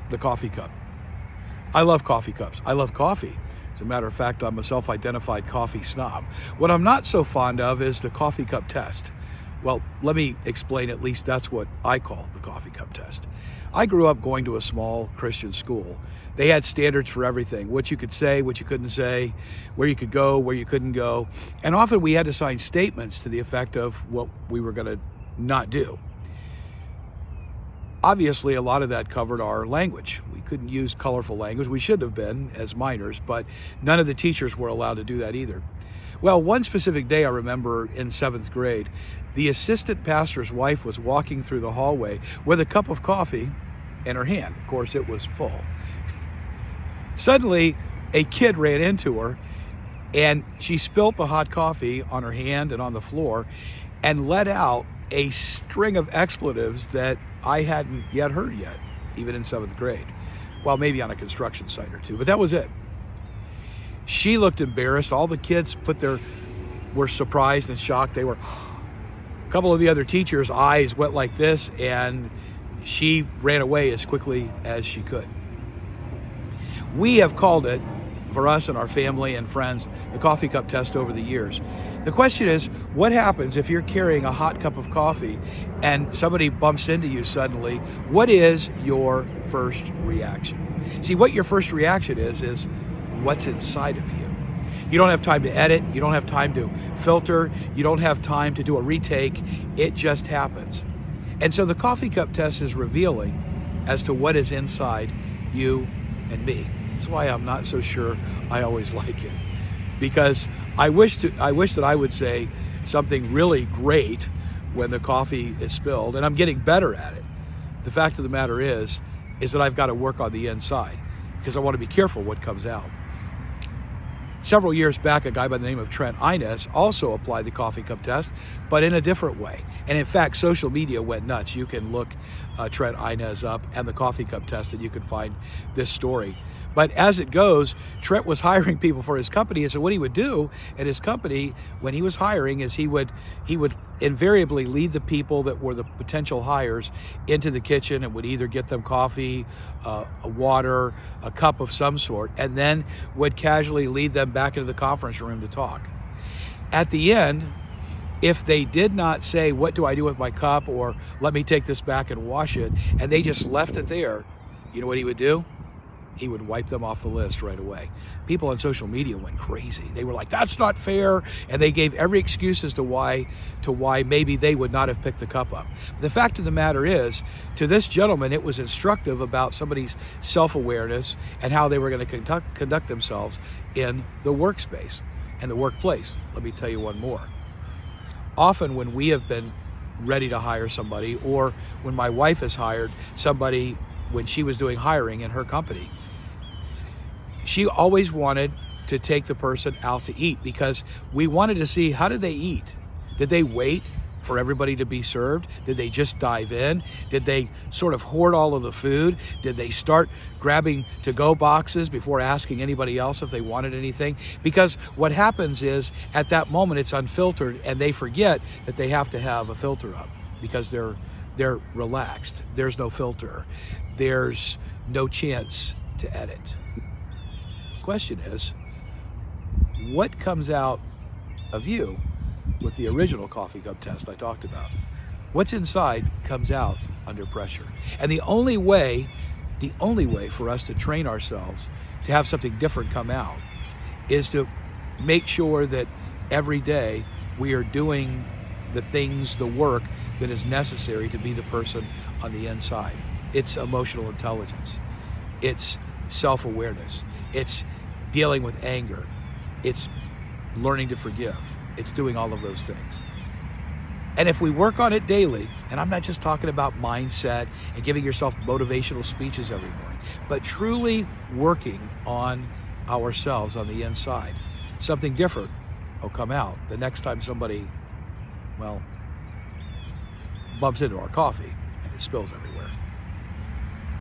the coffee cup. I love coffee cups. I love coffee. As a matter of fact, I'm a self-identified coffee snob. What I'm not so fond of is the coffee cup test. Well, let me explain. At least that's what I call the coffee cup test. I grew up going to a small Christian school. They had standards for everything, what you could say, what you couldn't say, where you could go, where you couldn't go. And often we had to sign statements to the effect of what we were going to not do. Obviously, a lot of that covered our language. We couldn't use colorful language. We should have been as minors, but none of the teachers were allowed to do that either. Well, one specific day I remember in 7th grade, the assistant pastor's wife was walking through the hallway with a cup of coffee in her hand. Of course, it was full. Suddenly, a kid ran into her, and she spilt the hot coffee on her hand and on the floor and let out a string of expletives that I hadn't yet heard yet, even in 7th grade. Well, maybe on a construction site or two, but that was it. She looked embarrassed. All the kids were surprised and shocked. A couple of the other teachers' eyes went like this, and she ran away as quickly as she could. We have called it, for us and our family and friends, the coffee cup test over the years. The question is, what happens if you're carrying a hot cup of coffee and somebody bumps into you suddenly? What is your first reaction? See, what your first reaction is what's inside of you. You don't have time to edit. You don't have time to filter. You don't have time to do a retake. It just happens. And so the coffee cup test is revealing as to what is inside you and me. That's why I'm not so sure I always like it, because I wish that I would say something really great when the coffee is spilled, and I'm getting better at it. The fact of the matter is that I've got to work on the inside, because I want to be careful what comes out. Several years back, a guy by the name of Trent Inez also applied the coffee cup test, but in a different way. And in fact, social media went nuts. You can look Trent Inez up and the coffee cup test, and you can find this story. But as it goes, Trent was hiring people for his company, and so what he would do at his company when he was hiring is he would invariably lead the people that were the potential hires into the kitchen and would either get them coffee, water, a cup of some sort, and then would casually lead them back into the conference room to talk. At the end, if they did not say, "What do I do with my cup?" or "Let me take this back and wash it," and they just left it there, you know what he would do? He would wipe them off the list right away. People on social media went crazy. They were like, "That's not fair," and they gave every excuse as to why maybe they would not have picked the cup up. The fact of the matter is, to this gentleman, it was instructive about somebody's self-awareness and how they were going to conduct themselves in the workspace and the workplace. Let me tell you one more. Often when we have been ready to hire somebody, or when my wife has hired somebody when she was doing hiring in her company, she always wanted to take the person out to eat, because we wanted to see, how did they eat? Did they wait for everybody to be served? Did they just dive in? Did they sort of hoard all of the food? Did they start grabbing to-go boxes before asking anybody else if they wanted anything? Because what happens is, at that moment, it's unfiltered, and they forget that they have to have a filter up, because they're relaxed. There's no filter. There's no chance to edit. The question is, what comes out of you with the original coffee cup test I talked about? What's inside comes out under pressure. And the only way for us to train ourselves to have something different come out is to make sure that every day we are doing the things, the work that is necessary to be the person on the inside. It's emotional intelligence. It's self-awareness. It's dealing with anger. It's learning to forgive. It's doing all of those things. And if we work on it daily, and I'm not just talking about mindset and giving yourself motivational speeches every morning, but truly working on ourselves on the inside, something different will come out the next time somebody, bumps into our coffee and it spills everywhere.